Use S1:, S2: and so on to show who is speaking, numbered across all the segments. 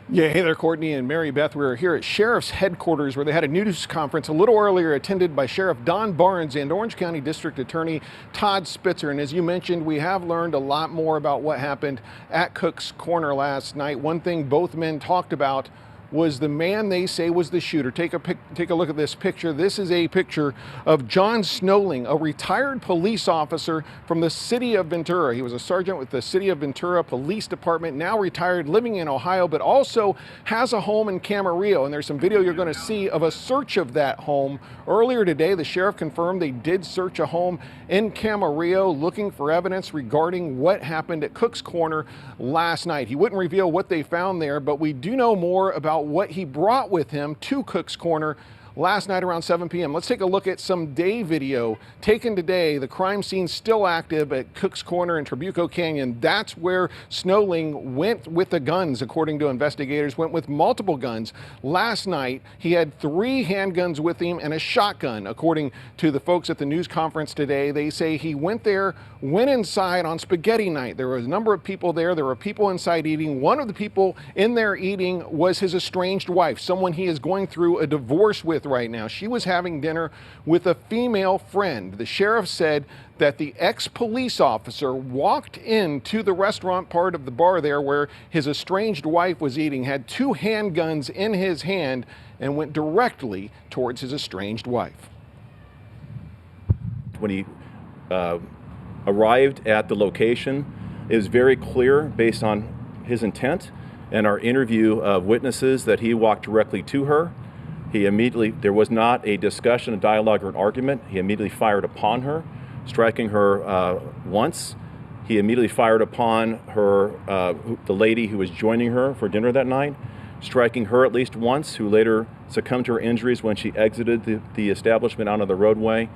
S1: Yeah, hey there, Courtney and Mary Beth. We're here at Sheriff's headquarters where they had a news conference a little earlier attended by Sheriff Don Barnes and Orange County District Attorney Todd Spitzer. And as you mentioned, we have learned a lot more about what happened at Cook's Corner last night. One thing both men talked about was the man they say was the shooter. Take a look at this picture. This is a picture of John Snowling, a retired police officer from the city of Ventura. He was a sergeant with the City of Ventura Police Department, now retired, living in Ohio, but also has a home in Camarillo. And there's some video you're going to see of a search of that home. Earlier today, the sheriff confirmed they did search a home in Camarillo looking for evidence regarding what happened at Cook's Corner last night. He wouldn't reveal what they found there, but we do know more about what he brought with him to Cook's Corner last night around 7 p.m. Let's take a look at some day video taken today. The crime scene still active at Cook's Corner in Trabuco Canyon. That's where Snowling went with the guns, according to investigators, went with multiple guns. Last night, he had 3 handguns with him and a shotgun, according to the folks at the news conference today. They say he went inside on spaghetti night. There was a number of people there. There were people inside eating. One of the people in there eating was his estranged wife, someone he is going through a divorce with right now. She was having dinner with a female friend. The sheriff said that the ex-police officer walked into the restaurant part of the bar there where his estranged wife was eating, had 2 handguns in his hand, and went directly towards his estranged wife.
S2: When he arrived at the location, it was very clear based on his intent and our interview of witnesses that he walked directly to her. There was not a discussion, a dialogue, or an argument. He immediately fired upon her, striking her once. He immediately fired upon her, the lady who was joining her for dinner that night, striking her at least once, who later succumbed to her injuries when she exited the establishment out on the roadway.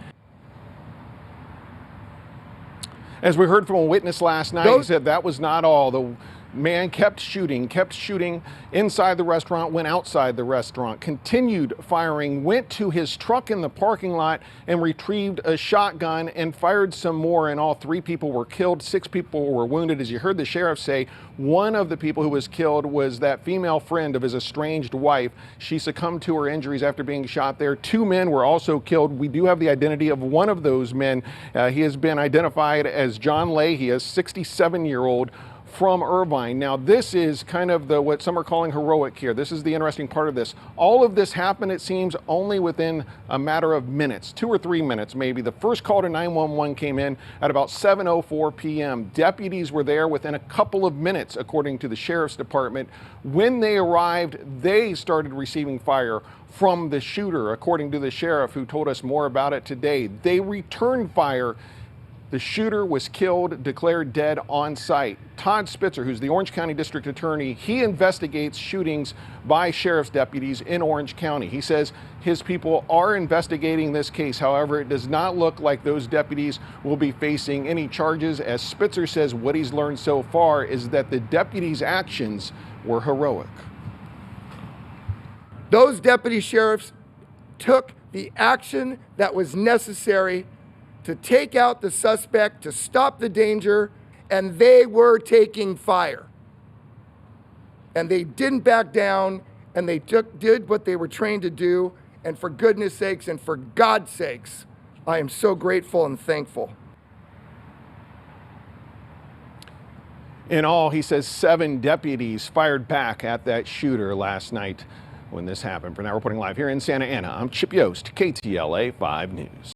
S1: As we heard from a witness last night, he said that was not all. The man kept shooting inside the restaurant, went outside the restaurant, continued firing, went to his truck in the parking lot and retrieved a shotgun and fired some more. And all 3 people were killed, 6 people were wounded. As you heard the sheriff say, one of the people who was killed was that female friend of his estranged wife. She succumbed to her injuries after being shot there. 2 men were also killed. We do have the identity of one of those men. He has been identified as John Lay. He is 67-year-old from Irvine. Now, this is kind of what some are calling heroic here. This is the interesting part of this. All of this happened, it seems, only within a matter of minutes, 2 or 3 minutes maybe. The first call to 911 came in at about 7:04 p.m. Deputies were there within a couple of minutes, according to the sheriff's department. When they arrived, they started receiving fire from the shooter, according to the sheriff, who told us more about it today. They returned fire. The shooter was killed, declared dead on site. Todd Spitzer, who's the Orange County District Attorney, he investigates shootings by sheriff's deputies in Orange County. He says his people are investigating this case. However, it does not look like those deputies will be facing any charges. As Spitzer says, what he's learned so far is that the deputies' actions were heroic.
S3: Those deputy sheriffs took the action that was necessary to take out the suspect, to stop the danger, and they were taking fire. And they didn't back down, and they did what they were trained to do, and for goodness sakes and for God's sakes, I am so grateful and thankful.
S1: In all, he says 7 deputies fired back at that shooter last night when this happened. For now, reporting live here in Santa Ana, I'm Chip Yost, KTLA 5 News.